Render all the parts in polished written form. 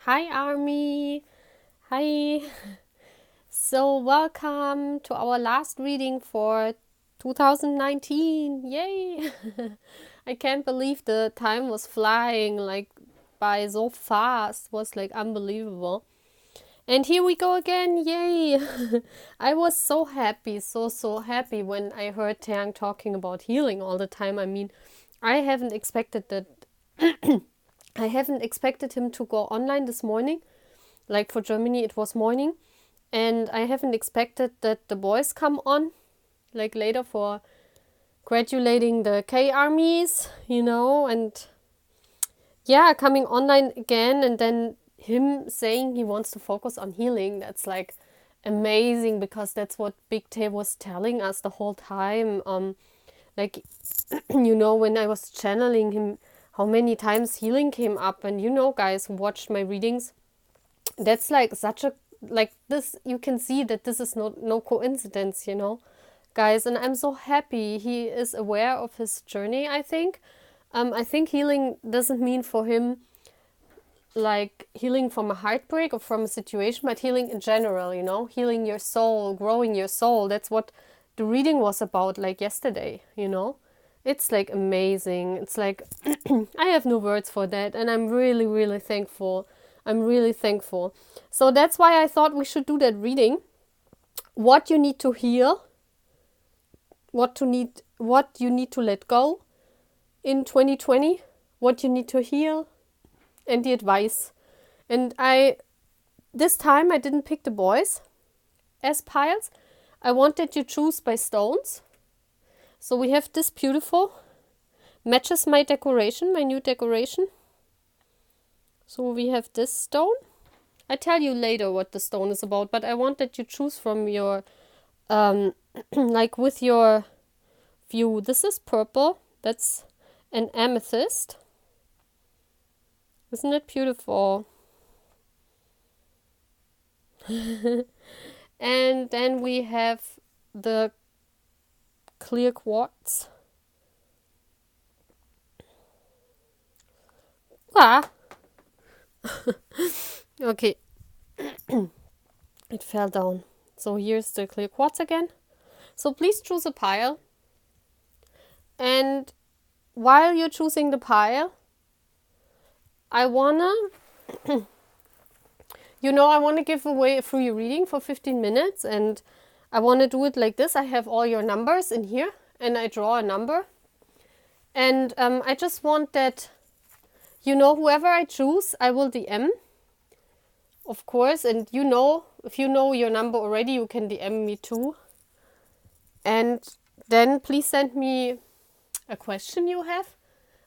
Hi, Army. Hi. So, welcome to our last reading for 2019. Yay! I can't believe the time was flying like by so fast. It was like unbelievable. And here we go again. Yay! I was so happy, so happy when I heard Taehyung talking about healing all the time. I mean, I haven't expected that. I haven't expected him to go online this morning. Like for Germany, it was morning, and I haven't expected that the boys come on, like later for graduating the K armies, and yeah, coming online again, and then him saying he wants to focus on healing. That's like amazing because that's what Big Tay was telling us the whole time. Like when I was channeling him, how many times healing came up, and guys who watched my readings, that's like such a like this, you can see that this is no coincidence, guys, and I'm so happy he is aware of his journey. I think healing doesn't mean for him like healing from a heartbreak or from a situation, but healing in general, healing your soul, growing your soul. That's what the reading was about, like yesterday. It's like amazing. It's like I have no words for that, and I'm really thankful. I'm really thankful. So that's why I thought we should do that reading. What you need to heal, what you need to let go in 2020, what you need to heal, and the advice. And this time I didn't pick the boys as piles. I wanted you choose by stones. So we have this beautiful, matches my decoration, my new decoration. So we have this stone. I tell you later what the stone is about, but I want that you choose from your, like with your view. This is purple. That's an amethyst. Isn't it beautiful? And then we have the clear quartz. Ah! Okay. It fell down. So here's the clear quartz again. So please choose a pile. And while you're choosing the pile, I wanna give away a free reading for 15 minutes, and I wanna do it like this. I have all your numbers in here, and I draw a number. And I just want that, whoever I choose, I will DM, of course. And if you know your number already, you can DM me too. And then please send me a question you have,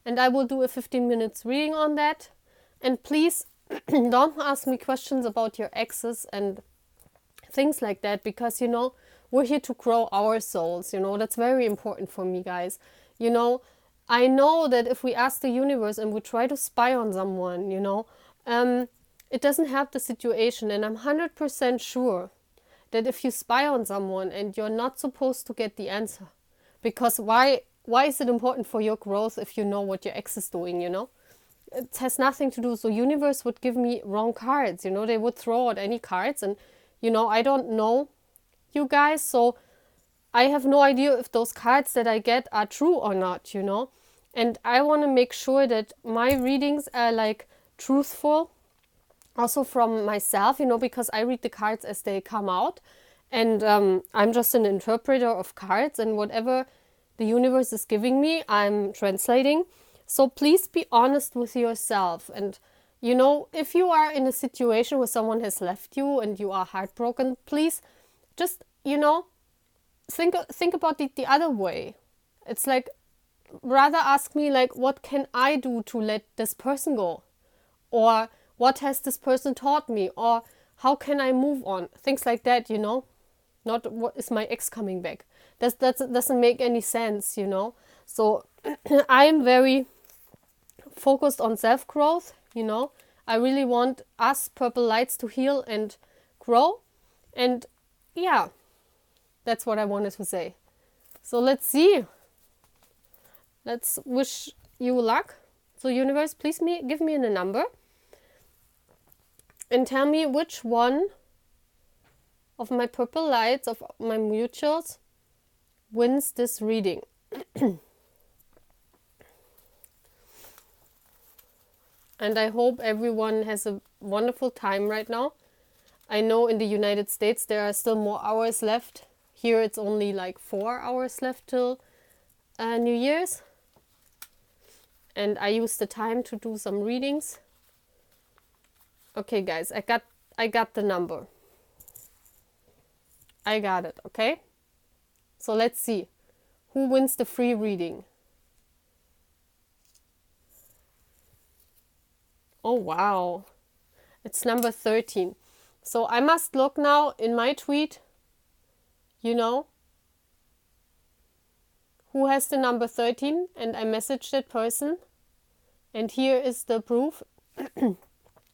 and I will do a 15 minutes reading on that. And please don't ask me questions about your exes and things like that, because we're here to grow our souls. That's very important for me, guys. I know that if we ask the universe and we try to spy on someone, it doesn't help the situation. And I'm 100% sure that if you spy on someone and you're not supposed to get the answer, because why is it important for your growth if you know what your ex is doing? It has nothing to do. So universe would give me wrong cards. They would throw out any cards, and I don't know you guys, so I have no idea if those cards that I get are true or not. And I want to make sure that my readings are like truthful, also from myself, because I read the cards as they come out, and I'm just an interpreter of cards, and whatever the universe is giving me, I'm translating. So please be honest with yourself. And if you are in a situation where someone has left you and you are heartbroken, please just think about it the other way. It's like, rather ask me like, what can I do to let this person go, or what has this person taught me, or how can I move on, things like that. Not what is my ex coming back. That doesn't make any sense. So I am very focused on self-growth. I really want us purple lights to heal and grow. And yeah, that's what I wanted to say. So let's see. Let's wish you luck. So universe, please give me a number. and tell me which one of my purple lights, of my mutuals, wins this reading. And I hope everyone has a wonderful time right now. I know in the United States there are still more hours left. Here it's only like 4 hours left till New Year's. And I used the time to do some readings. Okay guys, I got the number. I got it, okay? So let's see. Who wins the free reading? Oh wow. It's number 13. So I must look now in my tweet, you know, who has the number 13, and I messaged that person. And here is the proof.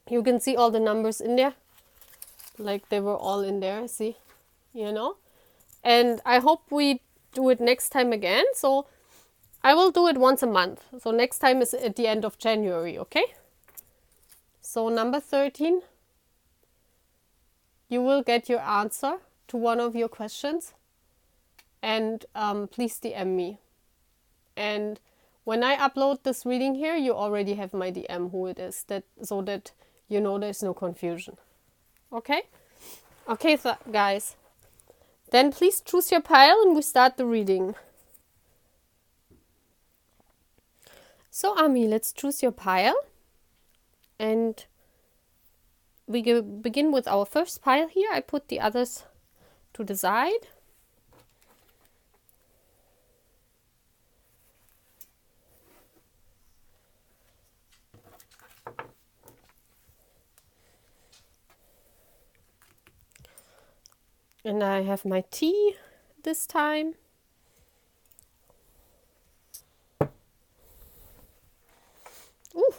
You can see all the numbers in there. Like they were all in there, see? You know? And I hope we do it next time again. So I will do it once a month. So next time is at the end of January, okay? So number 13. You will get your answer to one of your questions, and please DM me. And when I upload this reading here, you already have my DM who it is, so that you know there's no confusion. Okay? Okay, so guys. Then please choose your pile and we start the reading. So Army, let's choose your pile. And we begin with our first pile here. I put the others to the side. And I have my tea this time. Ooh.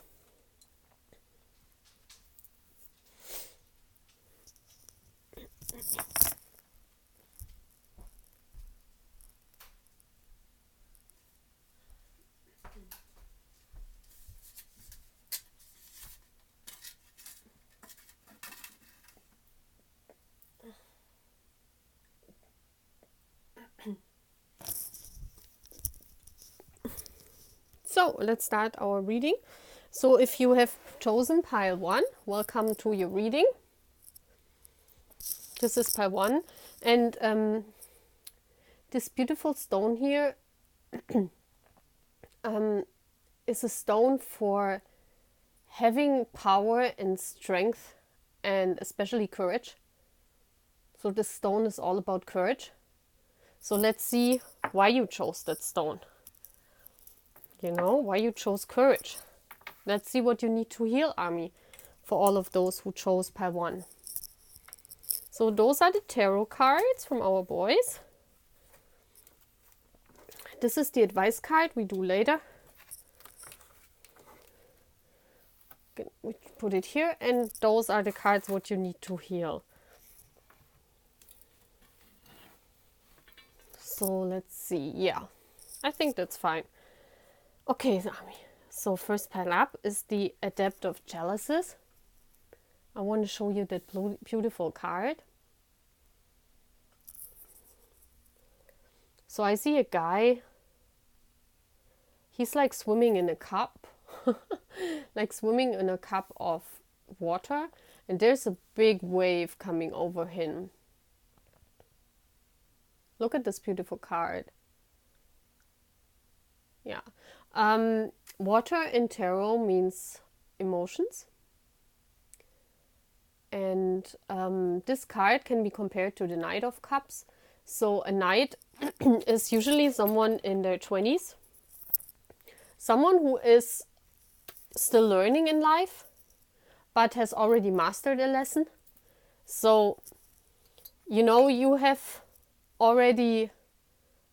So let's start our reading. So if you have chosen pile 1, welcome to your reading. This is pile 1. And this beautiful stone here is a stone for having power and strength and especially courage. So this stone is all about courage. So let's see why you chose that stone. You know, why you chose courage. Let's see what you need to heal, Army, for all of those who chose pile 1. So those are the tarot cards from our boys. This is the advice card we do later. We put it here, and those are the cards what you need to heal. So let's see. Yeah, I think that's fine. Okay, so first pile up is the Adept of Chalices. I want to show you that beautiful card. So I see a guy. He's like swimming in a cup. Like swimming in a cup of water. And there's a big wave coming over him. Look at this beautiful card. Yeah. Water in tarot means emotions. And this card can be compared to the Knight of Cups. So a knight is usually someone in their 20s. Someone who is still learning in life, but has already mastered a lesson. So, you know, you have already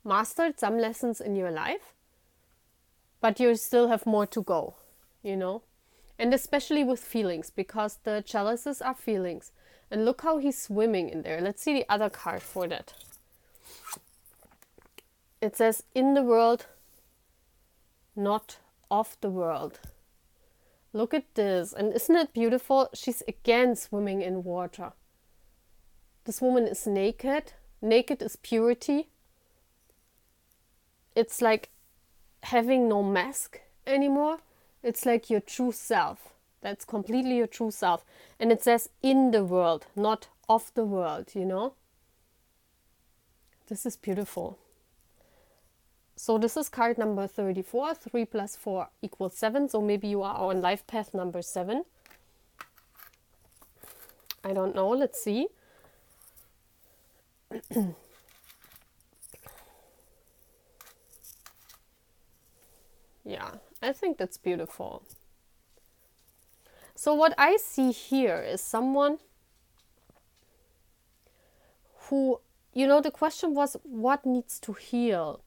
mastered some lessons in your life, but you still have more to go, you know. And especially with feelings, because the chalices are feelings. And look how he's swimming in there. Let's see the other card for that. It says, in the world, not of the world. Look at this. And isn't it beautiful? She's again swimming in water. This woman is naked. Naked is purity. It's like having no mask anymore. It's like your true self. That's completely your true self. And it says in the world, not of the world, you know? This is beautiful. So this is card number 34. 3 plus 4 equals 7. So maybe you are on life path number 7. I don't know. Let's see. Yeah, I think that's beautiful. So what I see here is someone who, you know, the question was what needs to heal?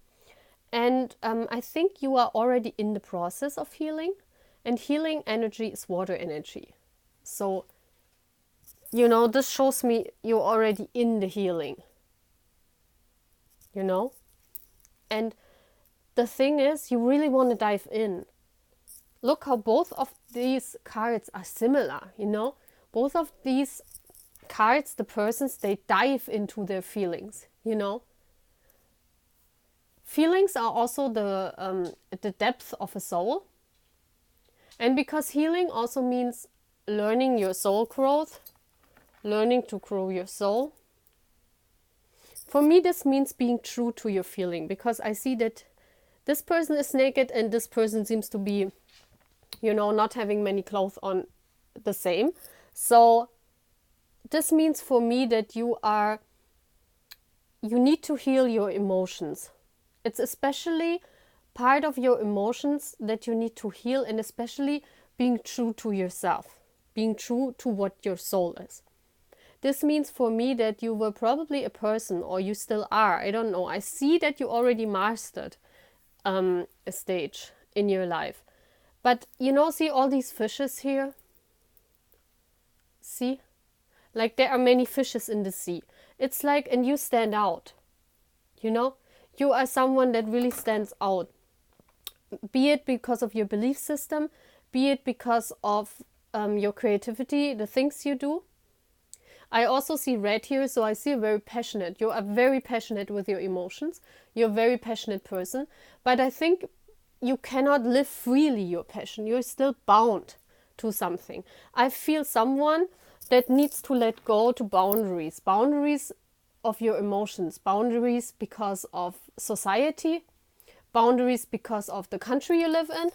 And I think you are already in the process of healing. And healing energy is water energy. So, you know, this shows me you're already in the healing. You know? And the thing is, you really want to dive in. Look how both of these cards are similar, you know? Both of these cards, the persons, they dive into their feelings, you know? Feelings are also the depth of a soul. And because healing also means learning your soul growth, learning to grow your soul. For me, this means being true to your feeling, because I see that this person is naked and this person seems to be, you know, not having many clothes on the same. So this means for me that you need to heal your emotions. It's especially part of your emotions that you need to heal, and especially being true to yourself, being true to what your soul is. This means for me that you were probably a person, or you still are, I don't know. I see that you already mastered a stage in your life. But, you know, see all these fishes here? See? Like there are many fishes in the sea. It's like, and you stand out. You know? You are someone that really stands out. Be it because of your belief system, be it because of your creativity, the things you do. I also see red here, so I see a very passionate. You are very passionate with your emotions. You're a very passionate person. But I think you cannot live freely your passion. You're still bound to something. I feel someone that needs to let go to boundaries. Boundaries of your emotions. Boundaries because of society. Boundaries because of the country you live in.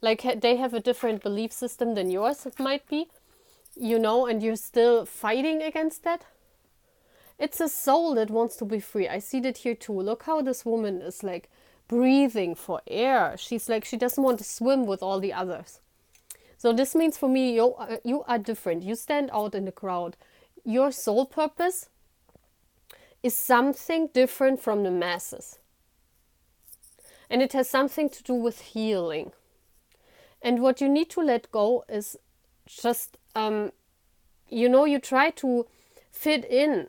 Like they have a different belief system than yours, it might be. You know, and you're still fighting against that. It's a soul that wants to be free. I see that here too. Look how this woman is like breathing for air. She's like, she doesn't want to swim with all the others. So this means for me, you are different. You stand out in the crowd. Your soul purpose is something different from the masses. And it has something to do with healing. And what you need to let go is just, you know, you try to fit in.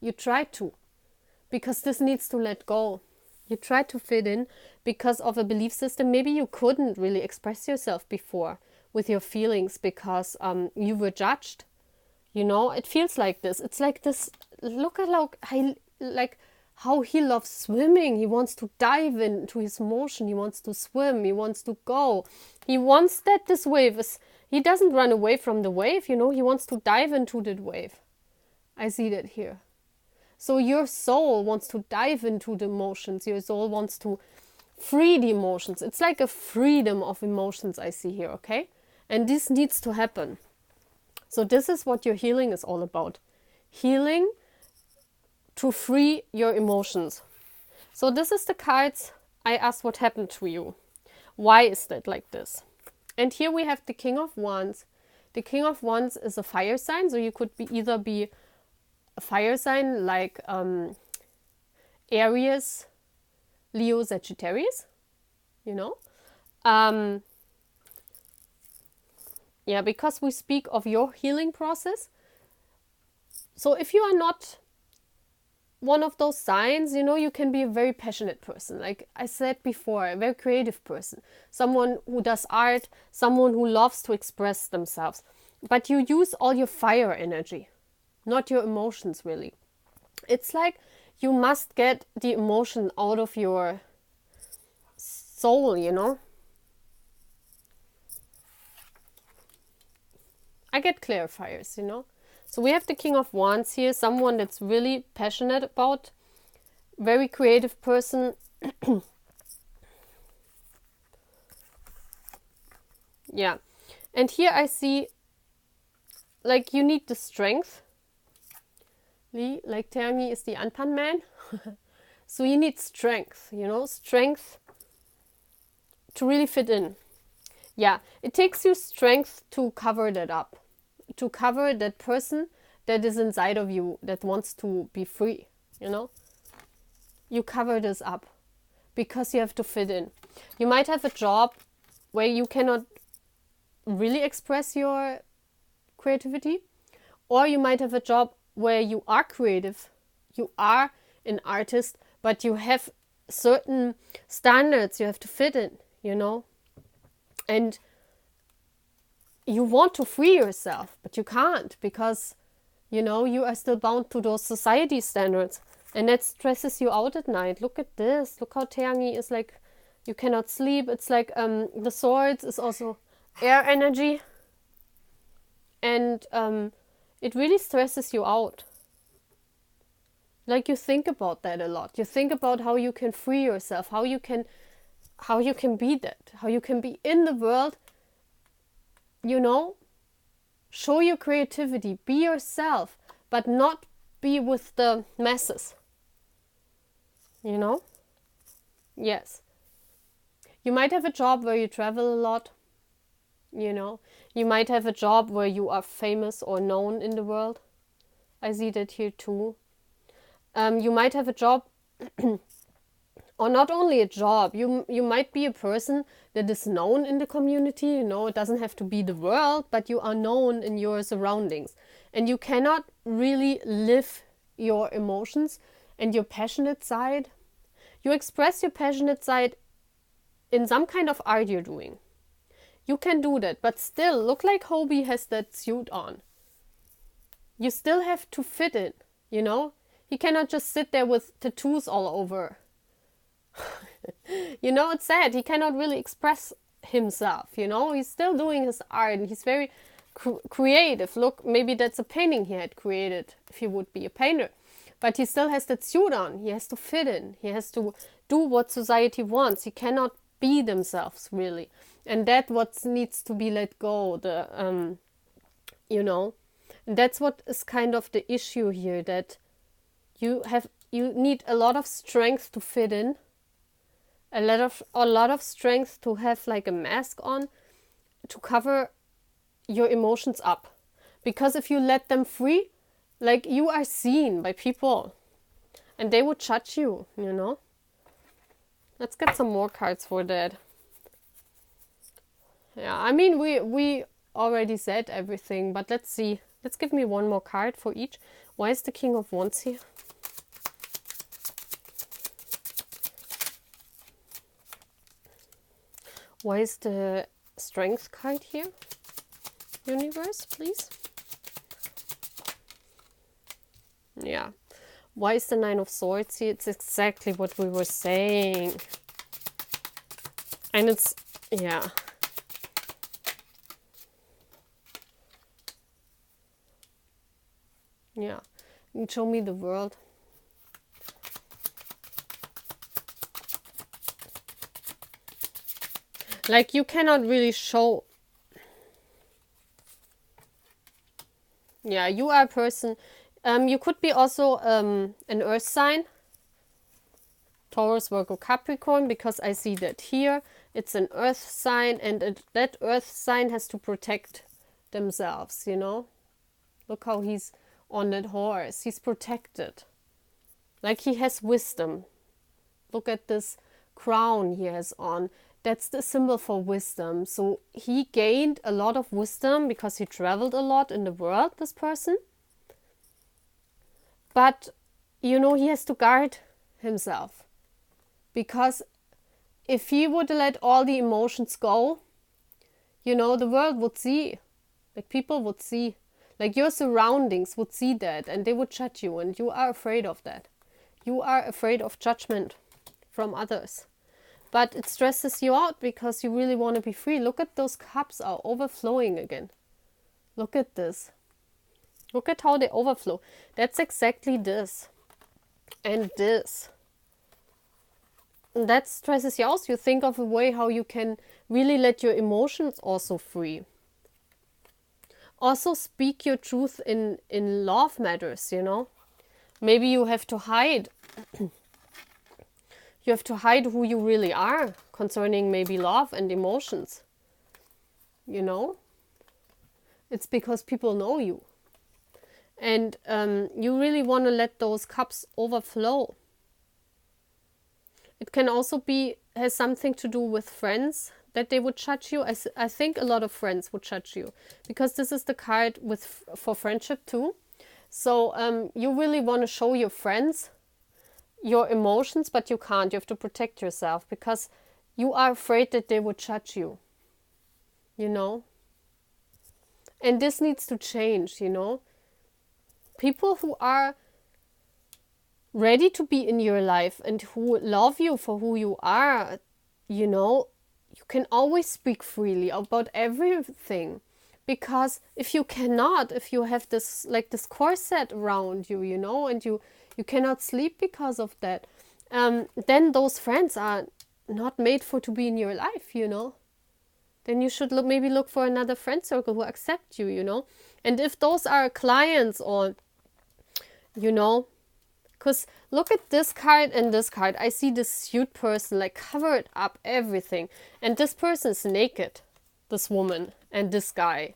You try to. Because this needs to let go. You try to fit in because of a belief system. Maybe you couldn't really express yourself before with your feelings because you were judged. You know, it feels like this. It's like this. Look at how he loves swimming. He wants to dive into his motion. He wants to swim. He wants to go. He wants that this wave is. He doesn't run away from the wave, you know. He wants to dive into that wave. I see that here. So your soul wants to dive into the emotions. Your soul wants to free the emotions. It's like a freedom of emotions I see here, okay? And this needs to happen. So this is what your healing is all about. Healing to free your emotions. So this is the cards I asked what happened to you. Why is that like this? And here we have the King of Wands. The King of Wands is a fire sign, so you could either be a fire sign like Aries, Leo, Sagittarius, you know. Yeah, because we speak of your healing process. So if you are not one of those signs, you know, you can be a very passionate person. Like I said before, a very creative person. Someone who does art, someone who loves to express themselves. But you use all your fire energy, not your emotions really. It's like you must get the emotion out of your soul, you know. I get clarifiers, you know. So we have the King of Wands here, someone that's really passionate about, very creative person. Yeah. And here I see, like, you need the strength. Lee, like Taehyung is the Anpan man. So you need strength, you know, strength to really fit in. Yeah, it takes you strength to cover that up, to cover that person that is inside of you that wants to be free, you know. You cover this up because you have to fit in. You might have a job where you cannot really express your creativity, or you might have a job where you are creative, you are an artist, but you have certain standards you have to fit in, you know. And you want to free yourself, but you can't because, you know, you are still bound to those society standards. And that stresses you out at night. Look at this. Look how Taehyung is like, you cannot sleep. It's like the swords is also air energy. And it really stresses you out. Like you think about that a lot. You think about how you can free yourself, how you can be that, how you can be in the world, you know, show your creativity, be yourself, but not be with the masses, you know? Yes. You might have a job where you travel a lot, you know? You might have a job where you are famous or known in the world. I see that here too. You might have a job or not only a job, you might be a person that is known in the community, you know, it doesn't have to be the world, but you are known in your surroundings. And you cannot really live your emotions and your passionate side. You express your passionate side in some kind of art you're doing. You can do that, but still, look like Hobie has that suit on. You still have to fit in, you know? He cannot just sit there with tattoos all over. You know, it's sad. He cannot really express himself, you know. He's still doing his art and he's very creative. Look, maybe that's a painting he had created if he would be a painter. But he still has that suit on. He has to fit in. He has to do what society wants. He cannot be themselves, really. And that's what needs to be let go. You know. And that's what is kind of the issue here, that you need a lot of strength to fit in. A lot of strength to have like a mask on to cover your emotions up. Because if you let them free, like you are seen by people and they would judge you, you know. Let's get some more cards for that. Yeah, I mean, we already said everything, but let's see. Let's give me one more card for each. Why is the King of Wands here? Why is the Strength card here? Universe, please. Yeah. Why is the Nine of Swords here? It's exactly what we were saying. And it's, yeah. Yeah. You show me the world. Like, you cannot really show. Yeah, you are a person. You could be also an earth sign. Taurus, Virgo, Capricorn, because I see that here. It's an earth sign, and that earth sign has to protect themselves, you know. Look how he's on that horse. He's protected. Like, he has wisdom. Look at this crown he has on. That's the symbol for wisdom. So he gained a lot of wisdom because he traveled a lot in the world, this person. But you know, he has to guard himself. Because if he would let all the emotions go, you know, the world would see, like people would see, like your surroundings would see that and they would judge you, and you are afraid of that. You are afraid of judgment from others. But it stresses you out because you really want to be free. Look at those cups are overflowing again. Look at this. Look at how they overflow. That's exactly this. And this. And that stresses you out. You think of a way how you can really let your emotions also free. Also speak your truth in love matters, you know. Maybe you have to hide. You have to hide who you really are concerning maybe love and emotions. You know? It's because people know you. And you really want to let those cups overflow. It can also has something to do with friends, that they would judge you. I think a lot of friends would judge you. Because this is the card for friendship too. So you really want to show your friends your emotions, but you can't. You have to protect yourself because you are afraid that they would judge you. You know? And this needs to change, you know? People who are ready to be in your life and who love you for who you are, you know, you can always speak freely about everything. Because if you cannot, if you have this corset around you, you know, and you cannot sleep because of that, then those friends are not made to be in your life, you know. Then you should maybe look for another friend circle who accept you, you know. And if those are clients or, you know, because look at this card and this card. I see this cute person, like covered up everything. And this person is naked, this woman and this guy.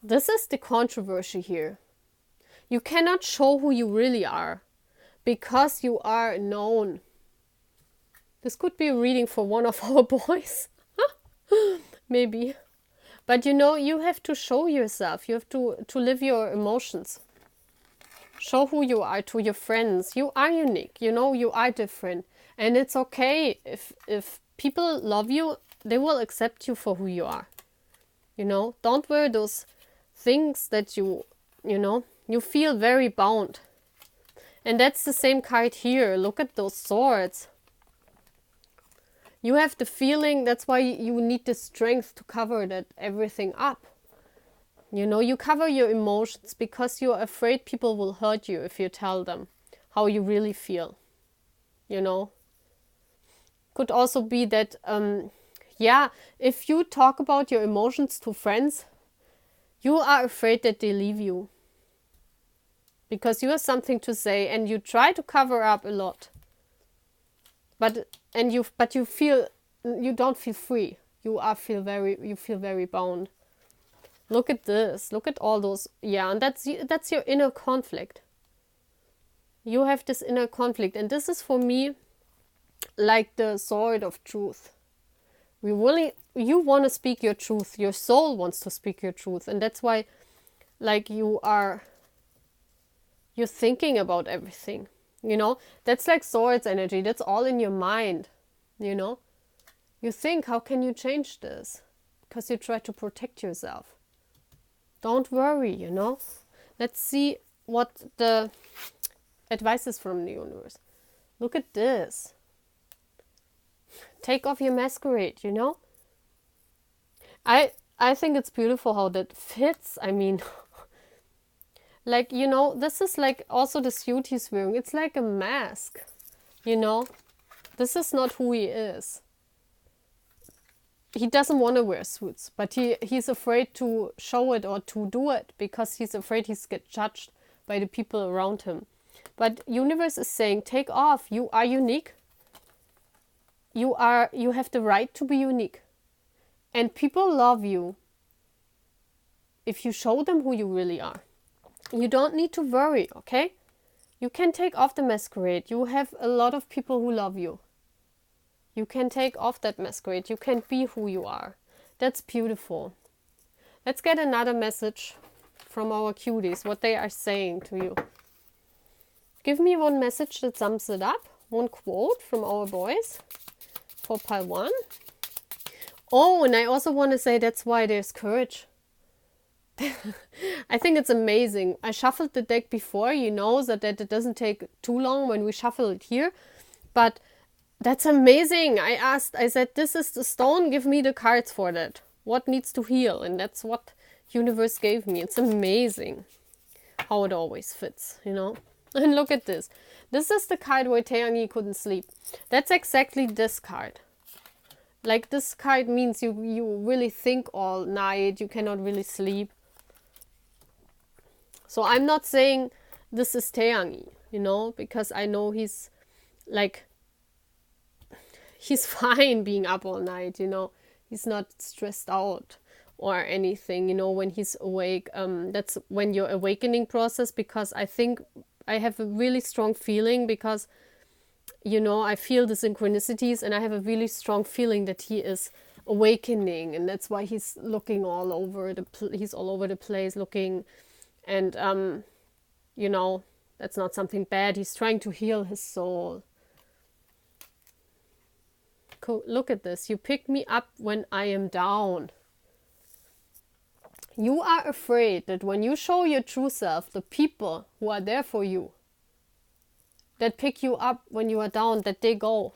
This is the controversy here. You cannot show who you really are because you are known. This could be a reading for one of our boys. Maybe. But you know, you have to show yourself. You have to live your emotions. Show who you are to your friends. You are unique. You know, you are different. And it's okay. If people love you, they will accept you for who you are. You know, don't wear those things that you know, you feel very bound. And that's the same card here. Look at those swords. You have the feeling, that's why you need the strength to cover that everything up. You know, you cover your emotions because you're afraid people will hurt you if you tell them how you really feel. You know? Could also be that, if you talk about your emotions to friends, you are afraid that they leave you. Because you have something to say and you try to cover up a lot. But you feel, you don't feel free. You feel very bound. Look at this. Look at all those. Yeah, and that's your inner conflict. You have this inner conflict, and this is for me like the sword of truth. You want to speak your truth. Your soul wants to speak your truth, and that's why, like, you're thinking about everything. You know, that's like swords energy. That's all in your mind. You know, you think, how can you change this? Because you try to protect yourself. Don't worry, you know. Let's see what the advice is from the universe. Look at this. Take off your masquerade, you know. I think it's beautiful how that fits. I mean, like, you know, this is like also the suit he's wearing. It's like a mask, you know. This is not who he is. He doesn't want to wear suits, but he's afraid to show it or to do it because he's afraid he's get judged by the people around him. But universe is saying, take off. You are unique. You have the right to be unique. And people love you if you show them who you really are. You don't need to worry, okay? You can take off the masquerade. You have a lot of people who love you. You can take off that masquerade. You can be who you are. That's beautiful. Let's get another message from our cuties, what they are saying to you. Give me one message that sums it up. One quote from our boys for pile 1. Oh, and I also want to say that's why there's courage. I think it's amazing. I shuffled the deck before, you know, so that it doesn't take too long when we shuffle it here. But that's amazing. I said, this is the stone, give me the cards for that. What needs to heal? And that's what universe gave me. It's amazing how it always fits, you know. And look at this. This is the card where Taehyung couldn't sleep. That's exactly this card. Like, this card means you really think all night. You cannot really sleep. So I'm not saying this is Taehyung, you know, because I know he's like, he's fine being up all night, you know. He's not stressed out or anything, you know, when he's awake. That's when your awakening process, because I think I have a really strong feeling, because, you know, I feel the synchronicities, and I have a really strong feeling that he is awakening, and that's why he's looking all over he's all over the place looking, and you know, that's not something bad. He's trying to heal his soul. Look at this. You pick me up when I am down. You are afraid that when you show your true self, the people who are there for you, that pick you up when you are down, that they go,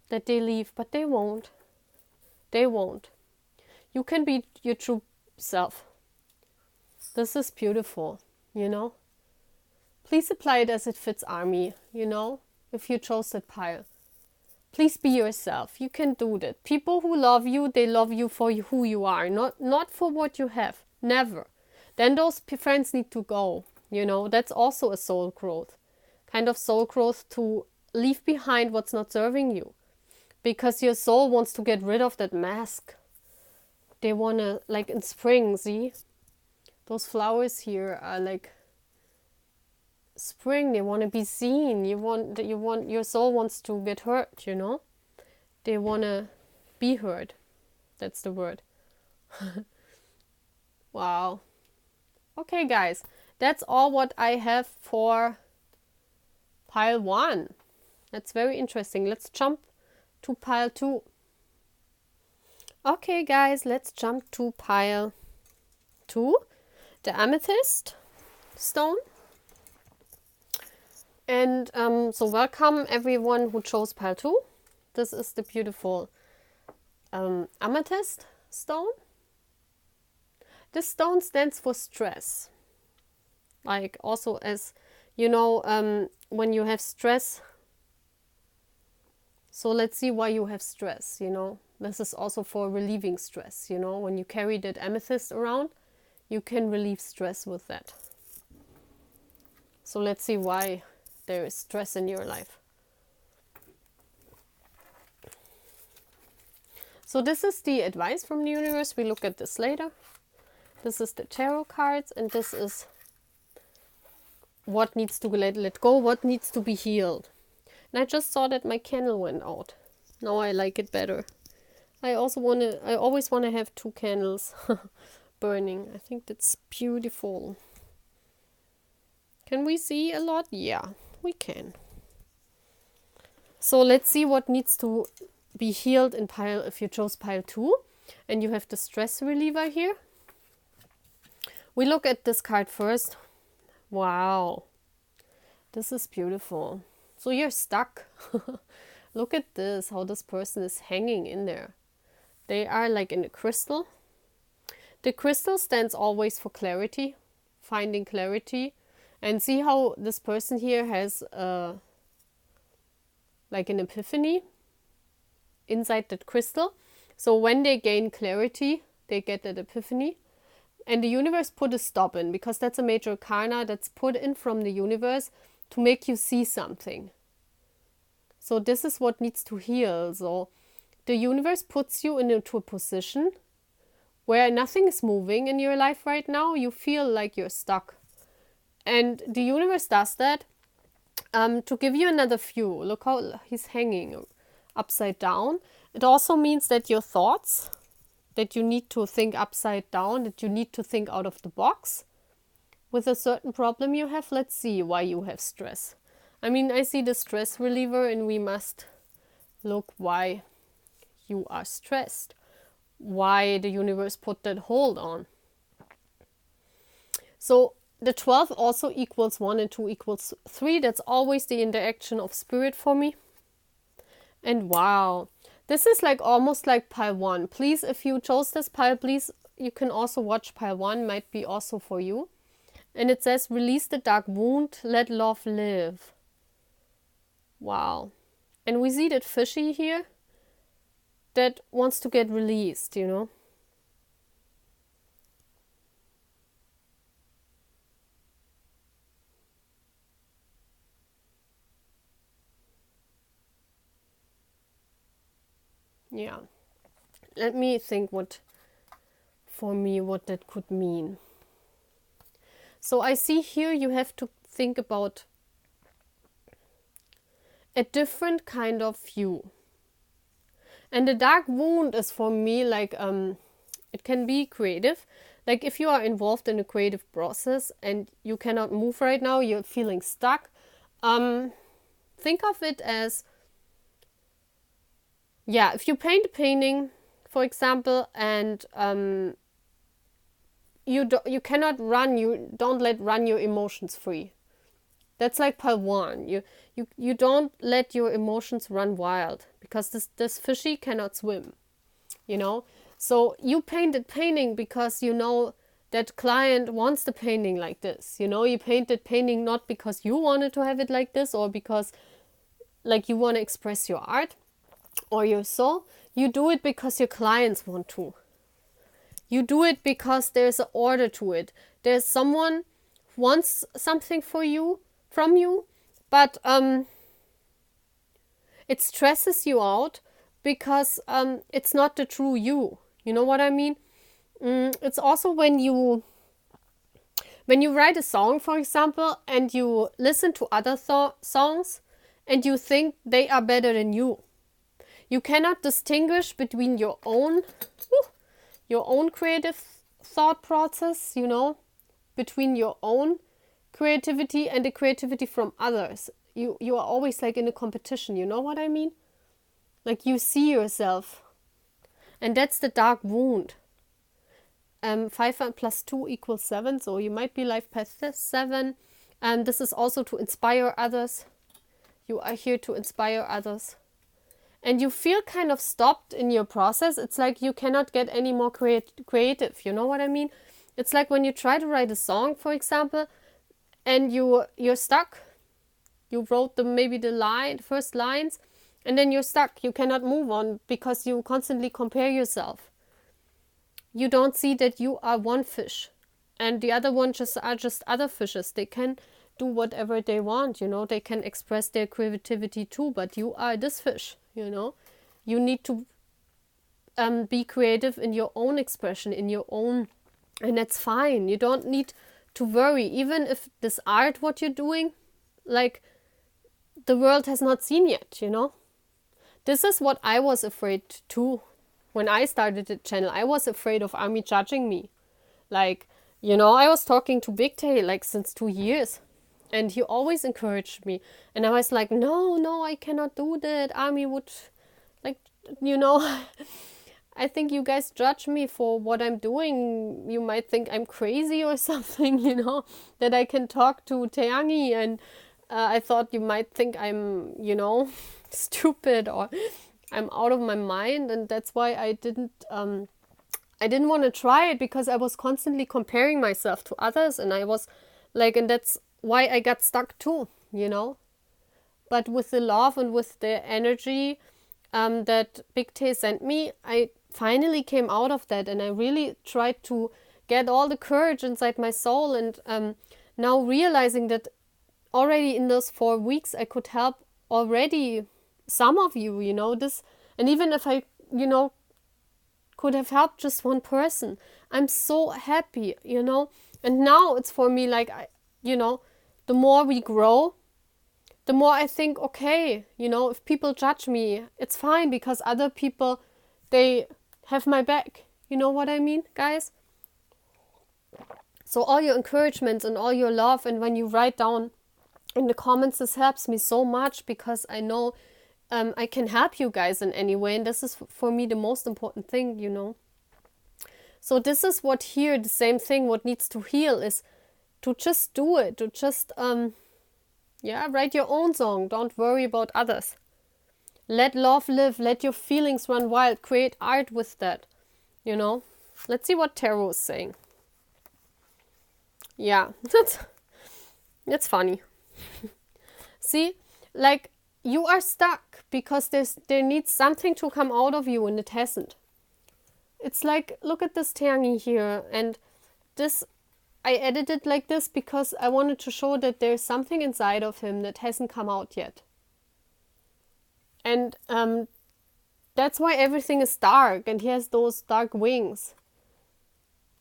that they leave, but they won't. They won't. You can be your true self. This is beautiful, you know. Please apply it as it fits, Army, you know, if you chose that pile. Please be yourself. You can do that. People who love you, they love you for who you are, not for what you have. Never. Then those friends need to go, you know. That's also a soul growth. Kind of soul growth, to leave behind what's not serving you. Because your soul wants to get rid of that mask. They want to, like in spring, see? Those flowers here are like spring. They want to be seen. Your soul wants to get heard, you know? They want to be heard. That's the word. Wow. Okay, guys. That's all what I have for pile 1. That's very interesting. Let's jump to pile 2. Okay, guys, let's jump to pile 2. The amethyst stone. And so welcome everyone who chose pile 2. This is the beautiful amethyst stone. This stone stands for stress. Like, also, as you know, when you have stress. So let's see why you have stress, you know. This is also for relieving stress, you know. When you carry that amethyst around, you can relieve stress with that. So let's see why there is stress in your life. So this is the advice from the universe. We look at this later. This is the tarot cards, and this is what needs to let go, what needs to be healed. And I just saw that my candle went out. Now I like it better. I always want to have 2 candles burning. I think that's beautiful. Can we see a lot? Yeah, we can. So let's see what needs to be healed in pile, if you chose pile 2. And you have the stress reliever here. We look at this card first. Wow. This is beautiful. So you're stuck. Look at this, how this person is hanging in there. They are like in a crystal. The crystal stands always for clarity, finding clarity. And see how this person here has like an epiphany inside that crystal. So when they gain clarity, they get that epiphany. And the universe put a stop in, because that's a major arcana that's put in from the universe to make you see something. So this is what needs to heal. So the universe puts you into a position where nothing is moving in your life right now. You feel like you're stuck. And the universe does that to give you another view. Look how he's hanging upside down. It also means that your thoughts, that you need to think upside down, that you need to think out of the box, with a certain problem you have. Let's see why you have stress. I mean, I see the stress reliever, and we must look why you are stressed, why the universe put that hold on. So the 12 also equals 1 and 2 equals 3. That's always the interaction of spirit for me. And wow, this is like almost like pile 1. Please, if you chose this pile, please, you can also watch pile 1, might be also for you. And it says, release the dark wound, let love live. Wow. And we see that fishy here that wants to get released, you know. Yeah. Let me think what that could mean. So I see here you have to think about a different kind of view. And the dark wound is for me like, it can be creative. Like if you are involved in a creative process and you cannot move right now, you're feeling stuck. Think of it as, yeah, if you paint a painting, for example, and you cannot run, you don't let run your emotions free. That's like pile 1. You don't let your emotions run wild because this fishy cannot swim, you know. So you painted painting because you know that client wants the painting like this. You know, you painted painting not because you wanted to have it like this or because like you want to express your art or your soul. You do it because your clients want to. You do it because there's an order to it. There's someone who wants something from you, but it stresses you out because it's not the true you. You know what I mean? It's also when you write a song, for example, and you listen to other songs and you think they are better than you. You cannot distinguish between your own creative thought process, you know, between your own creativity and the creativity from others. You are always like in a competition, you know what I mean? Like you see yourself. And that's the dark wound. 5 plus 2 equals 7, so you might be life path 7. And this is also to inspire others. You are here to inspire others. And you feel kind of stopped in your process. It's like you cannot get any more creative. You know what I mean? It's like when you try to write a song, for example, and you're stuck. You wrote maybe the first lines, and then you're stuck. You cannot move on because you constantly compare yourself. You don't see that you are one fish, and the other one are just other fishes. They can do whatever they want. You know, they can express their creativity too. But you are this fish. You know, you need to be creative in your own expression, in your own, and that's fine. You don't need to worry, even if this art, what you're doing, like the world has not seen yet, you know. This is what I was afraid too. When I started the channel, I was afraid of Army judging me. Like, you know, I was talking to Big Tae like since 2 years. And he always encouraged me. And I was like, no, I cannot do that. Army would, like, you know, I think you guys judge me for what I'm doing. You might think I'm crazy or something, you know, that I can talk to Taehyung. And I thought you might think I'm, you know, stupid or I'm out of my mind. And that's why I didn't want to try it because I was constantly comparing myself to others. And I was like, and that's why I got stuck too, you know. But with the love and with the energy that Big Tae sent me, I finally came out of that, and I really tried to get all the courage inside my soul. And now realizing that already in those 4 weeks I could help already some of you, you know, this. And even if I, you know, could have helped just one person, I'm so happy, you know. And now it's for me like, you know, the more we grow, the more I think, okay, you know, if people judge me, it's fine because other people, they have my back. You know what I mean, guys? So all your encouragements and all your love, and when you write down in the comments, this helps me so much, because I know I can help you guys in any way, and this is for me the most important thing, you know. So this is what here, the same thing, what needs to heal is to just do it, to just, write your own song. Don't worry about others. Let love live, let your feelings run wild, create art with that, you know. Let's see what tarot is saying. Yeah, that's funny. See, like, you are stuck because there needs something to come out of you and it hasn't. It's like, look at this Taehyung here, and this, I edited like this because I wanted to show that there's something inside of him that hasn't come out yet. And that's why everything is dark, and he has those dark wings.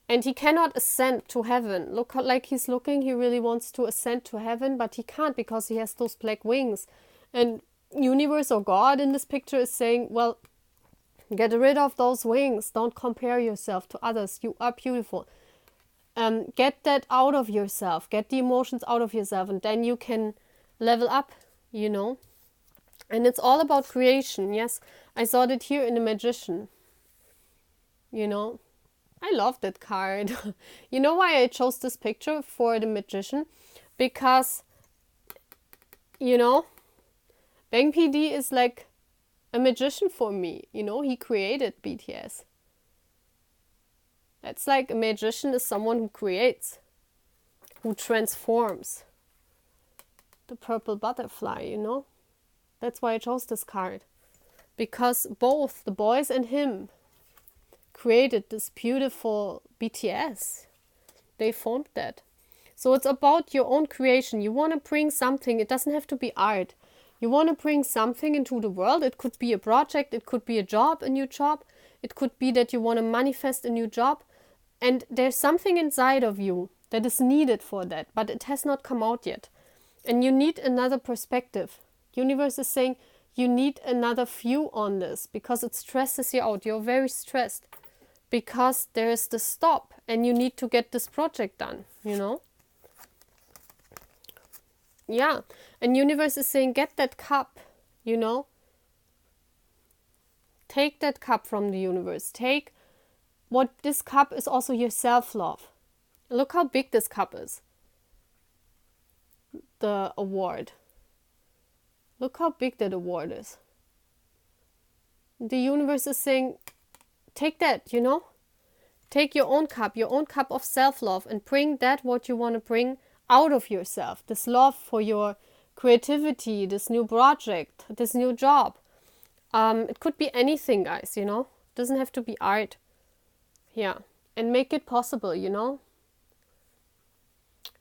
And he cannot ascend to heaven. Look how, like, he's looking, he really wants to ascend to heaven, but he can't because he has those black wings. And universe or God in this picture is saying, well, get rid of those wings. Don't compare yourself to others. You are beautiful. Get that out of yourself. Get the emotions out of yourself, and then you can level up, you know. And it's all about creation. Yes, I saw that here in the Magician. You know, I love that card. You know why I chose this picture for the Magician? Because, you know, Bang PD is like a magician for me. You know, he created BTS. That's like a magician is someone who creates, who transforms. The purple butterfly, you know. That's why I chose this card. Because both the boys and him created this beautiful BTS. They formed that. So it's about your own creation. You want to bring something. It doesn't have to be art. You want to bring something into the world. It could be a project. It could be a job, a new job. It could be that you want to manifest a new job. And there's something inside of you that is needed for that, but it has not come out yet. And you need another perspective. Universe is saying you need another view on this because it stresses you out. You're very stressed because there is the stop and you need to get this project done, you know? Yeah. And universe is saying get that cup, you know? Take that cup from the universe. Take what this cup is, also your self-love. Look how big this cup is. The award. Look how big that award is. The universe is saying, take that, you know? Take your own cup of self-love, and bring that what you want to bring out of yourself. This love for your creativity, this new project, this new job. It could be anything, guys, you know? It doesn't have to be art. Yeah, and make it possible, you know.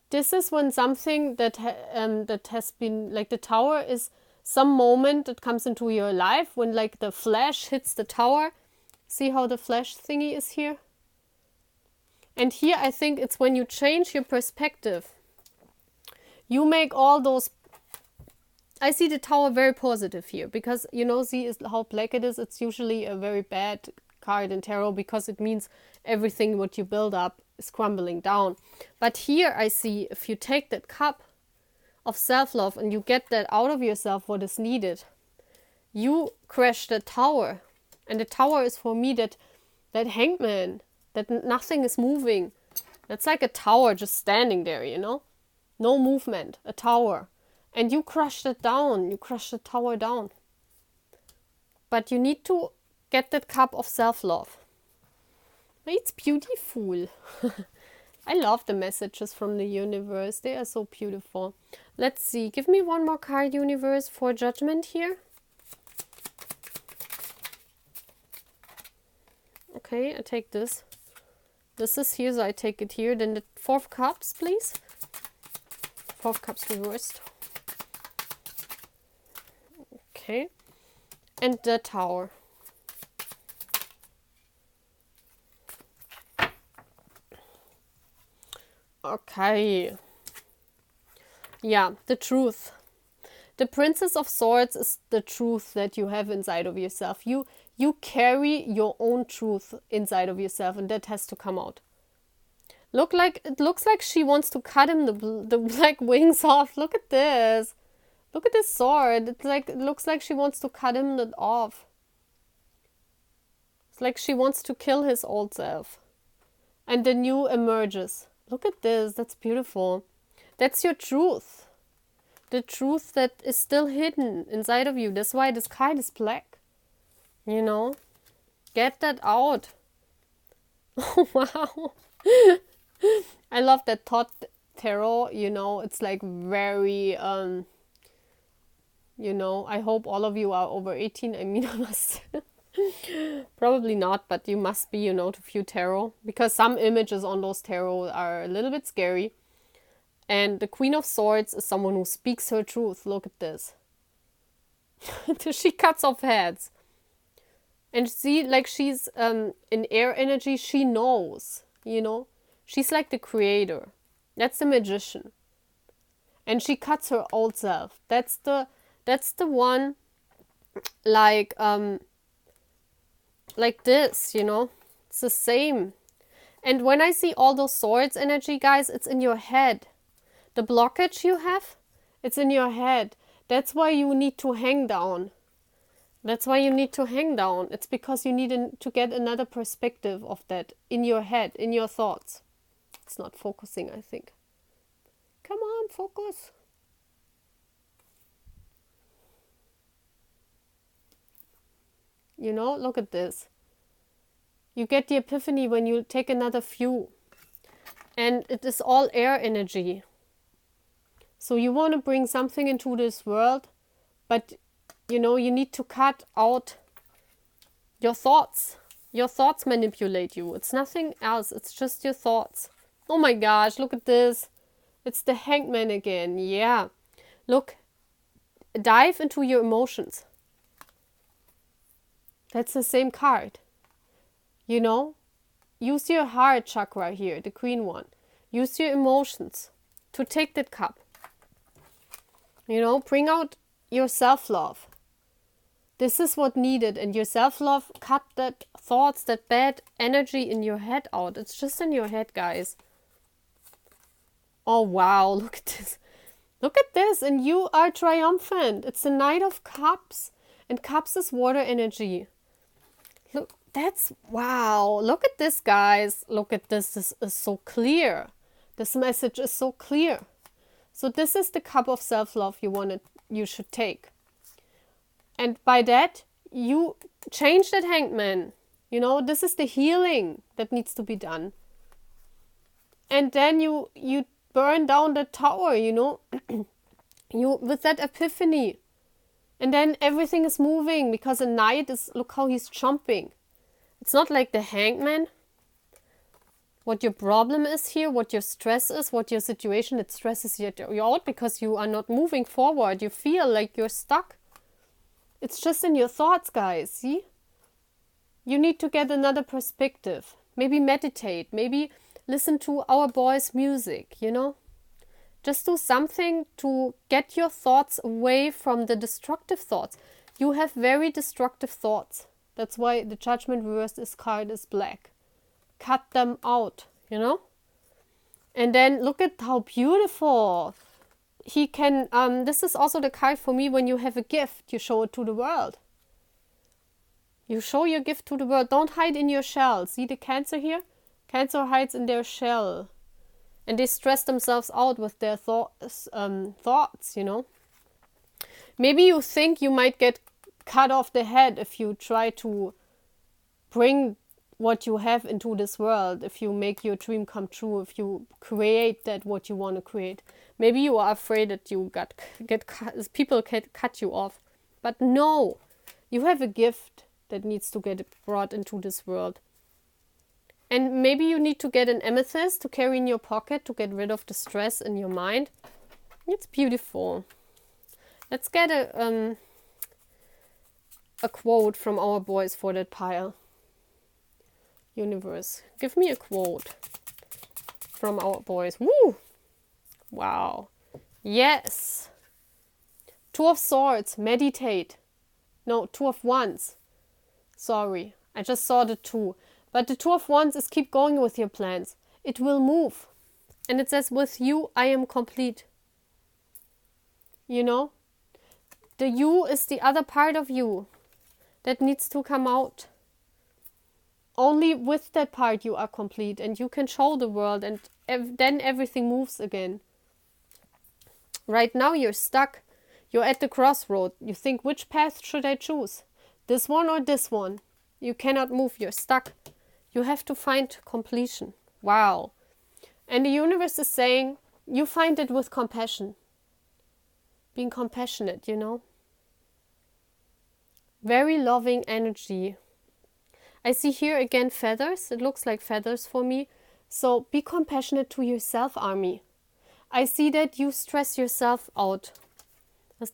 This is when something that that has been, like the tower is some moment that comes into your life when like the flash hits the tower. See how the flash thingy is here? And here I think it's when you change your perspective. You make all those... I see the tower very positive here because, you know, see is how black it is. It's usually a very bad card in tarot because it means everything what you build up is crumbling down. But here I see if you take that cup of self-love and you get that out of yourself what is needed, you crash the tower. And the tower is for me that hangman, that nothing is moving. That's like a tower just standing there, you know? No movement, a tower. And you crush that down, you crush the tower down. But you need to get that cup of self-love. It's beautiful. I love the messages from the universe. They are so beautiful. Let's see. Give me one more card, universe, for judgment here. Okay, I take this. This is here, so I take it here. Then the 4 of Cups, please. 4 of Cups reversed. Okay. And the Tower. Okay. Yeah, the truth. The Princess of Swords is the truth that you have inside of yourself. You carry your own truth inside of yourself, and that has to come out. It looks like she wants to cut him the black wings off. Look at this. Look at this sword. It looks like she wants to cut him it off. It's like she wants to kill his old self. And the new emerges. Look at this. That's beautiful. That's your truth. The truth that is still hidden inside of you. That's why this card is black. You know? Get that out. Oh, wow. I love that thought tarot. You know, it's like very, you know, I hope all of you are over 18. I mean, I must... Probably not, but you must be, you know, to view tarot. Because some images on those tarot are a little bit scary. And the Queen of Swords is someone who speaks her truth. Look at this. She cuts off heads. And see, like she's in air energy, she knows, you know. She's like the creator. That's the magician. And she cuts her old self. That's the one like this, you know. It's the same. And when I see all those swords energy, guys, it's in your head. The blockage you have, it's in your head. That's why you need to hang down. That's why you need to hang down. It's because you need to get another perspective of that in your head, in your thoughts. It's not focusing, I think. Come on, focus. You know, look at this. You get the epiphany when you take another view. And it is all air energy. So you want to bring something into this world, but you know, you need to cut out your thoughts. Your thoughts manipulate you. It's nothing else. It's just your thoughts. Oh my gosh, look at this. It's the Hangman again. Yeah. Look, dive into your emotions. That's the same card. You know, use your heart chakra here, the green one. Use your emotions to take that cup. You know, bring out your self-love. This is what needed. And your self-love, cut that thoughts, that bad energy in your head out. It's just in your head, guys. Oh, wow. Look at this. Look at this. And you are triumphant. It's the Knight of Cups. And Cups is water energy. Look, that's, wow. Look at this, guys. Look at this. This is so clear. This message is so clear. So this is the cup of self-love you should take. And by that, you change that Hangman. You know, this is the healing that needs to be done. And then you burn down the tower, you know, you with that epiphany. And then everything is moving because a knight is, look how he's jumping. It's not like the Hangman. What your problem is here, what your stress is, what your situation, it stresses you out because you are not moving forward. You feel like you're stuck. It's just in your thoughts, guys, see? You need to get another perspective. Maybe meditate, maybe listen to our boys' music, you know? Just do something to get your thoughts away from the destructive thoughts. You have very destructive thoughts. That's why the Judgment Reverse card is black. Cut them out, you know? And then look at how beautiful he can, this is also the card for me when you have a gift, you show it to the world. You show your gift to the world. Don't hide in your shell. See the Cancer here? Cancer hides in their shell. And they stress themselves out with their thoughts, you know? Maybe you think you might get cut off the head if you try to bring what you have into this world, if you make your dream come true, if you create that what you want to create. Maybe you are afraid that you people can cut you off. But no, you have a gift that needs to get brought into this world. And maybe you need to get an amethyst to carry in your pocket to get rid of the stress in your mind. It's beautiful. Let's get a quote from our boys for that pile. Universe, give me a quote from our boys. Woo! Wow. Yes. Two of Swords, meditate. No, Two of Wands. Sorry, I just saw the two. But the Two of Wands is keep going with your plans. it will move. And it says, with you, I am complete. You know, the you is the other part of you that needs to come out. Only with that part you are complete, and you can show the world, and then everything moves again. Right now you're stuck. You're at the crossroad. You think, which path should I choose? This one or this one? You cannot move. You're stuck. You have to find completion. Wow. And the universe is saying, you find it with compassion. Being compassionate, you know. Very loving energy. I see here again feathers. It looks like feathers for me. So be compassionate to yourself, Army. I see that you stress yourself out.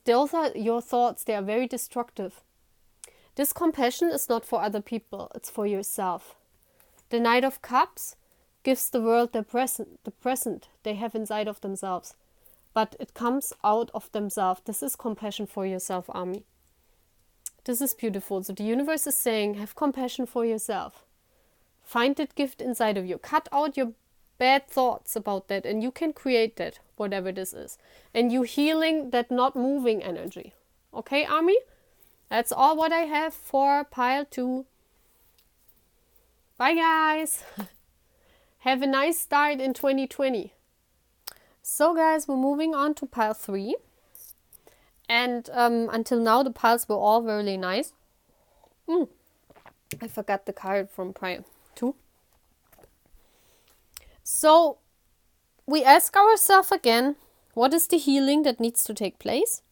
Those are your thoughts. They are very destructive. This compassion is not for other people. It's for yourself. The Knight of Cups gives the world the present they have inside of themselves. But it comes out of themselves. This is compassion for yourself, Army. This is beautiful. So the universe is saying, have compassion for yourself. Find that gift inside of you. Cut out your bad thoughts about that, and you can create that, whatever this is. And you healing that not moving energy. Okay, Army? That's all what I have for pile 2. Bye, guys. Have a nice start in 2020. So, guys, we're moving on to pile 3. And until now, the piles were all really nice. I forgot the card from pile 2. So, we ask ourselves again, what is the healing that needs to take place?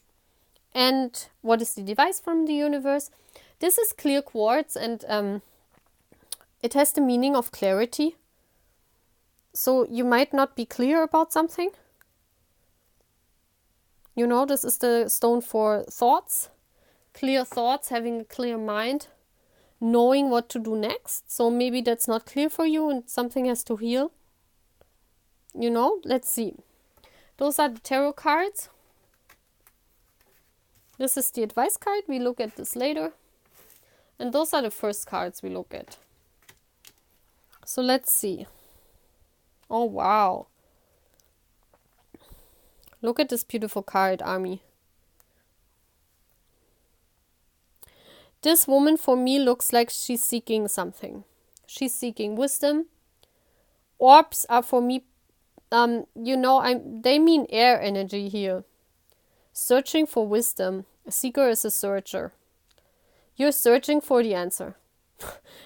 And what is the device from the universe? This is clear quartz, and it has the meaning of clarity. So, you might not be clear about something. You know, this is the stone for thoughts. Clear thoughts, having a clear mind, knowing what to do next. So maybe that's not clear for you and something has to heal. You know, let's see. Those are the tarot cards. This is the advice card. We look at this later. And those are the first cards we look at. So let's see. Oh, wow. Look at this beautiful card, Army. This woman for me looks like she's seeking something. She's seeking wisdom. Orbs are for me, you know, they mean air energy here. Searching for wisdom. A seeker is a searcher. You're searching for the answer.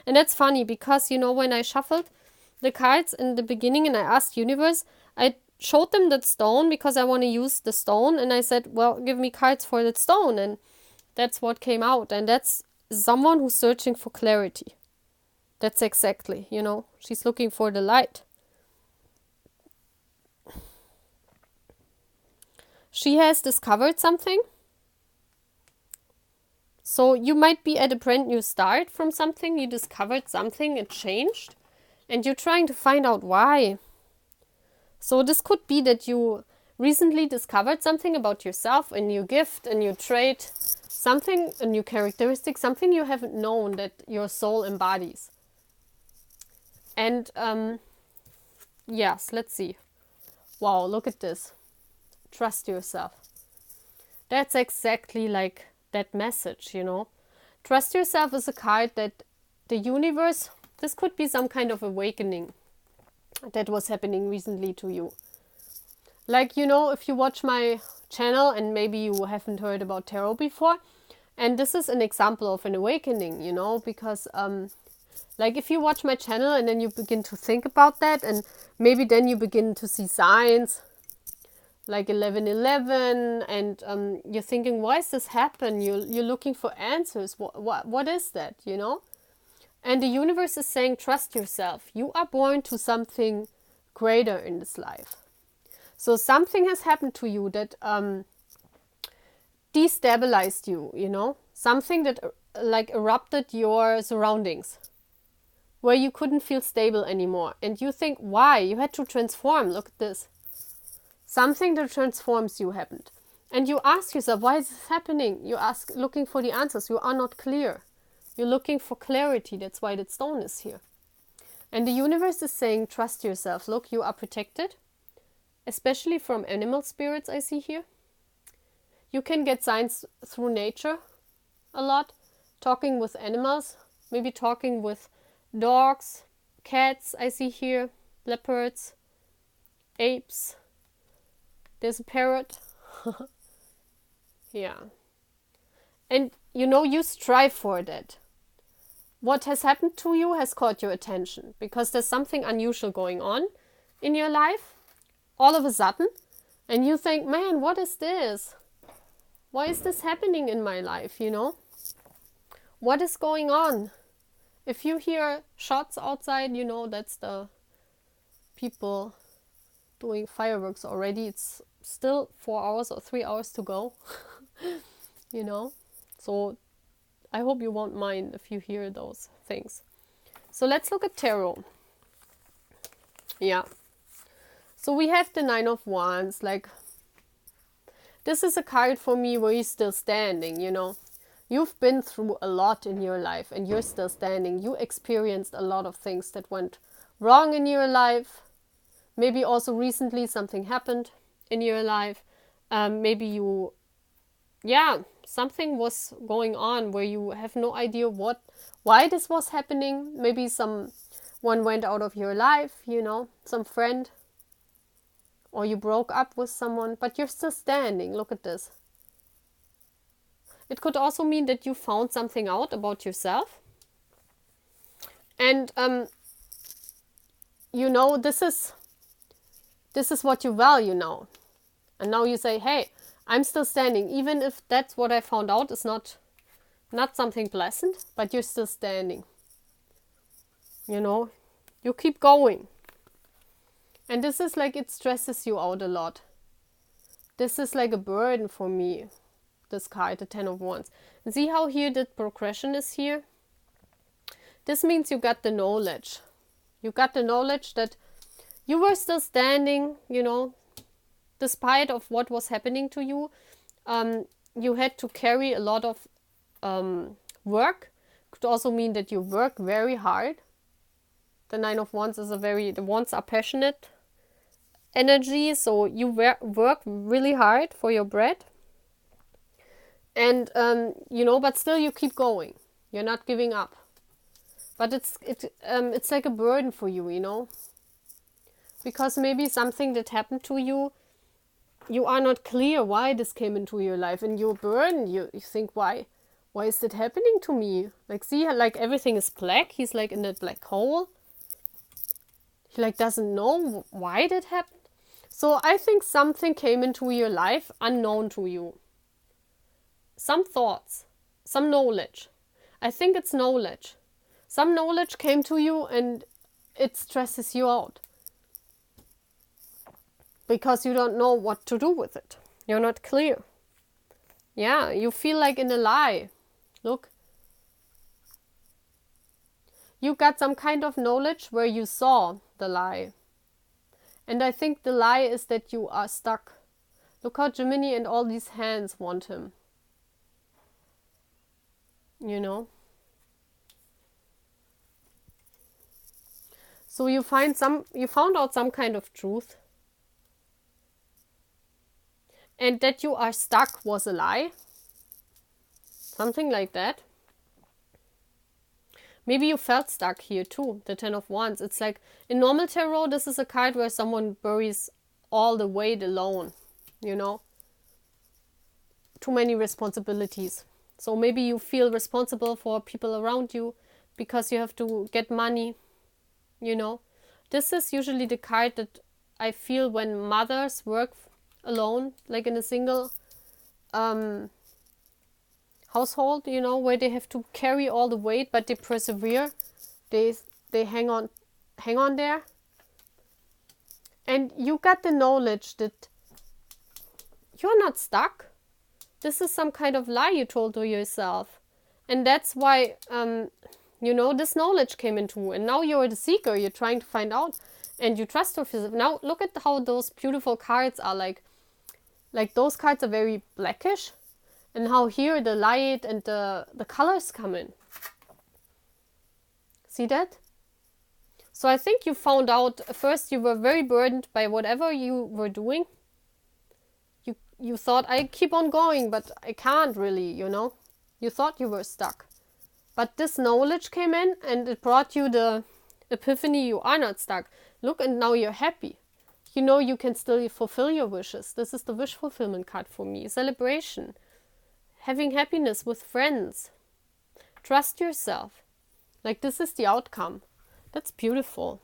And that's funny because, you know, when I shuffled the cards in the beginning and I asked universe, I showed them that stone because I want to use the stone, and I said, well, give me cards for that stone, and that's what came out. And that's someone who's searching for clarity. That's exactly, you know, she's looking for the light. She has discovered something. So you might be at a brand new start from something. You discovered something, it changed, and you're trying to find out why. So this could be that you recently discovered something about yourself, a new gift, a new trait, something, a new characteristic, something you haven't known that your soul embodies. And yes, let's see. Wow, look at this. Trust yourself. That's exactly like that message, you know. Trust yourself is a card that the universe, this could be some kind of awakening that was happening recently to you. Like, you know, if you watch my channel and maybe you haven't heard about tarot before, and this is an example of an awakening, you know, because like if you watch my channel and then you begin to think about that, and maybe then you begin to see signs like 11:11, and you're thinking, why is this happen? You're looking for answers. What is that, you know? And the universe is saying, trust yourself. You are born to something greater in this life. So something has happened to you that destabilized you, you know? Something that like erupted your surroundings, where you couldn't feel stable anymore. And you think, why? You had to transform. Look at this. Something that transforms you happened. And you ask yourself, why is this happening? You ask, looking for the answers. You are not clear. You're looking for clarity. That's why that stone is here. And the universe is saying, trust yourself. Look, you are protected, especially from animal spirits I see here. You can get signs through nature a lot, talking with animals, maybe talking with dogs, cats I see here, leopards, apes. There's a parrot. Yeah. And you know, you strive for that. What has happened to you has caught your attention because there's something unusual going on in your life all of a sudden, and you think, man, what is this? Why is this happening in my life, you know? What is going on? If you hear shots outside, you know that's the people doing fireworks already. It's still 4 hours or 3 hours to go, you know? So I hope you won't mind if you hear those things. So let's look at tarot. Yeah. So we have the Nine of Wands. Like, this is a card for me where you're still standing, you know. You've been through a lot in your life and you're still standing. You experienced a lot of things that went wrong in your life. Maybe also recently something happened in your life. Maybe you, something was going on where you have no idea why this was happening. Maybe someone went out of your life, you know, some friend. Or you broke up with someone, but you're still standing. Look at this. It could also mean that you found something out about yourself. And, you know, this is what you value now. And now you say, hey, I'm still standing. Even if that's what I found out is not something pleasant, but you're still standing. You know, you keep going. And this is like, it stresses you out a lot. This is like a burden for me, this card, the Ten of Wands. And see how here the progression is here? This means you got the knowledge. You got the knowledge that you were still standing, you know, despite of what was happening to you. You had to carry a lot of work. Could also mean that you work very hard. The Nine of Wands is the wands are passionate energy, so you work really hard for your bread. And, you know, but still you keep going. You're not giving up. But it's like a burden for you, you know. Because maybe something that happened to you, you are not clear why this came into your life. And you're burdened. You think, why is that happening to me? Like, see, like everything is black. He's like in that black hole. He like doesn't know why that happened. So I think something came into your life unknown to you. Some thoughts, some knowledge. I think it's knowledge. Some knowledge came to you and it stresses you out. Because you don't know what to do with it. You're not clear. Yeah, you feel like in a lie. Look. You got some kind of knowledge where you saw the lie. And I think the lie is that you are stuck. Look how Gemini and all these hands want him. You know? So you found out some kind of truth. And that you are stuck was a lie. Something like that. Maybe you felt stuck here too, the Ten of Wands. It's like, in normal tarot, this is a card where someone buries all the weight alone, you know? Too many responsibilities. So maybe you feel responsible for people around you because you have to get money, you know? This is usually the card that I feel when mothers work alone, like in a single household, you know, where they have to carry all the weight, but they persevere. They hang on there. And you got the knowledge that you're not stuck. This is some kind of lie you told to yourself. And that's why, you know, this knowledge came into. And now you're the seeker. You're trying to find out. And you trust yourself. Now look at how those beautiful cards are like. Like those cards are very blackish. And how here the light and the colors come in. See that? So I think you found out first you were very burdened by whatever you were doing. You thought, I keep on going, but I can't really, you know. You thought you were stuck. But this knowledge came in and it brought you the epiphany you are not stuck. Look, and now you're happy. You know you can still fulfill your wishes. This is the wish fulfillment card for me. Celebration. Having happiness with friends. Trust yourself. Like, this is the outcome. That's beautiful.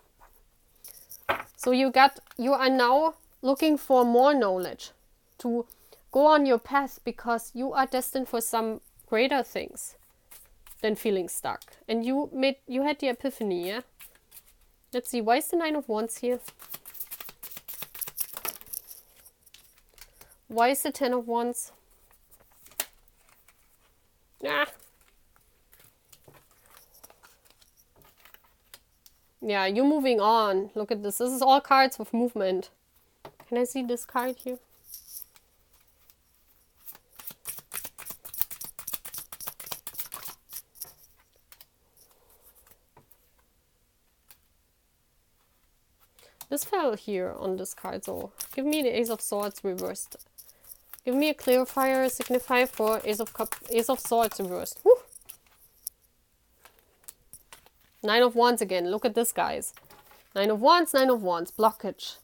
So you are now looking for more knowledge to go on your path, because you are destined for some greater things than feeling stuck. And you had the epiphany, yeah? Let's see, why is the 9 of Wands here? Why is the 10 of Wands? Ah. Yeah, you're moving on. Look at this. This is all cards with movement. Can I see this card here? This fell here on this card, so give me the Ace of Swords reversed. Give me a clarifier, signifier for Ace of Swords reversed. Woo! 9 of Wands again. Look at this, guys. 9 of Wands, 9 of Wands. Blockage.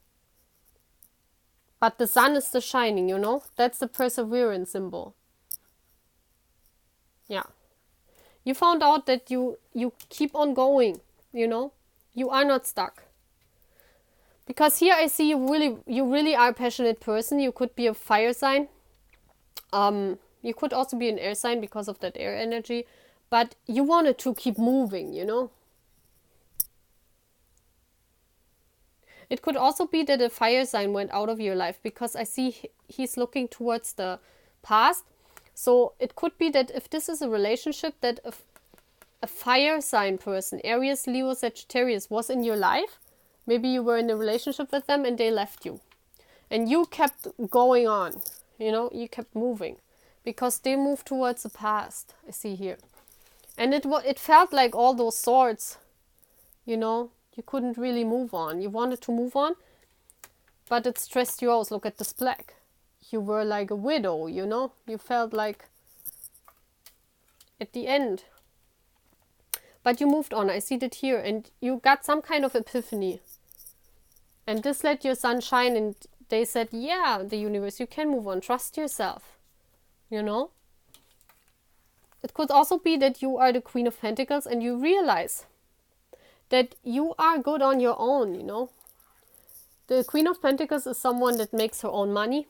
But the sun is the shining, you know? That's the perseverance symbol. Yeah. You found out that you keep on going, you know? You are not stuck. Because here I see you really are a passionate person. You could be a fire sign. You could also be an air sign because of that air energy. But you wanted to keep moving, you know? It could also be that a fire sign went out of your life, because I see he's looking towards the past. So it could be that if this is a relationship, that a fire sign person, Aries, Leo, Sagittarius, was in your life. Maybe you were in a relationship with them and they left you. And you kept going on, you know, you kept moving. Because they moved towards the past, I see here. And it felt like all those swords, you know, you couldn't really move on. You wanted to move on, but it stressed you out. Look at this black. You were like a widow, you know. You felt like at the end. But you moved on. I see that here. And you got some kind of epiphany. And this let your sun shine. And they said, yeah, the universe, you can move on. Trust yourself. You know. It could also be that you are the Queen of Pentacles and you realize that you are good on your own, you know. The Queen of Pentacles is someone that makes her own money.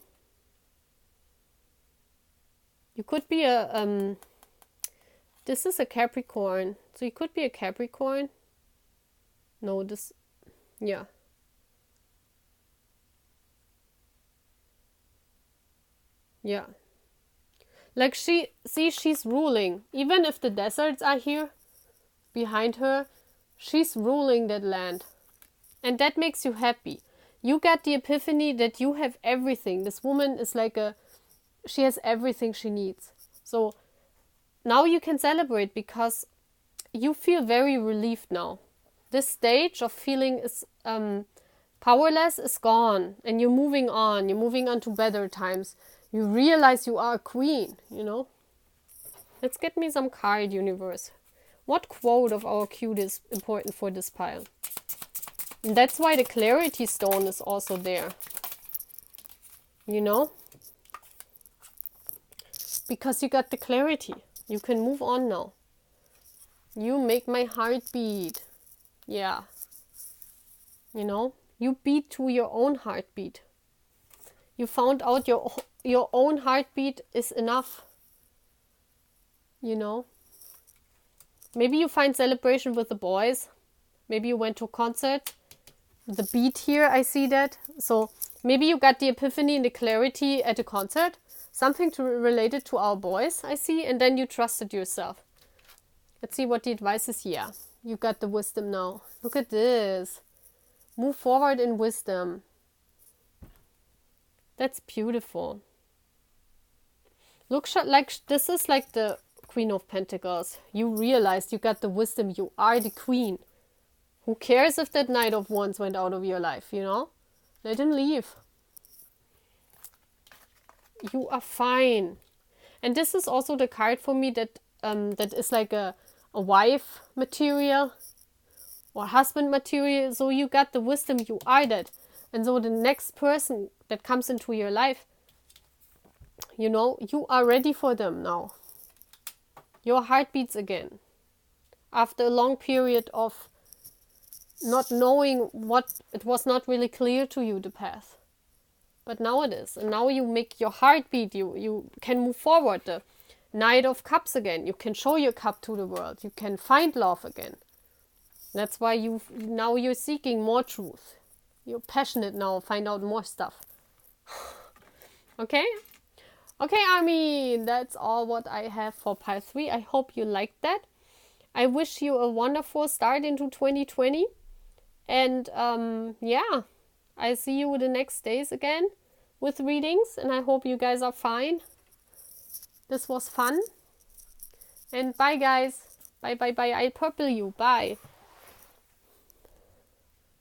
You could be this is a Capricorn. So you could be a Capricorn. No, yeah. Yeah. Like she's ruling. Even if the deserts are here behind her, she's ruling that land. And that makes you happy. You get the epiphany that you have everything. This woman is like she has everything she needs. So now you can celebrate because you feel very relieved now. This stage of feeling is powerless is gone. And you're moving on. You're moving on to better times. You realize you are a queen, you know. Let's get me some card, universe. What quote of our cue is important for this pile? And that's why the clarity stone is also there. You know? Because you got the clarity. You can move on now. You make my heart beat. Yeah. You know? You beat to your own heartbeat. You found out your own heartbeat is enough. You know? Maybe you find celebration with the boys. Maybe you went to a concert. The beat here, I see that. So maybe you got the epiphany and the clarity at a concert. Something related to our boys, I see. And then you trusted yourself. Let's see what the advice is here. You got the wisdom now. Look at this. Move forward in wisdom. That's beautiful. Look like this is like the Queen of Pentacles. You realized you got the wisdom. You are the queen. Who cares if that Knight of Wands went out of your life, you know? Let him leave. You are fine. And this is also the card for me that that is like a wife material or husband material. So you got the wisdom, you are that. And so the next person that comes into your life, you know, you are ready for them now. Your heart beats again. After a long period of not knowing what, it was not really clear to you, the path. But now it is. And now you make your heart beat. You can move forward. The Knight of Cups again. You can show your cup to the world. You can find love again. That's why now you're seeking more truth. You're passionate now. Find out more stuff. Okay? Okay, Army. That's all what I have for part 3. I hope you liked that. I wish you a wonderful start into 2020. And yeah, I see you the next days again with readings. And I hope you guys are fine. This was fun. And bye, guys. Bye, bye, bye. I purple you. Bye.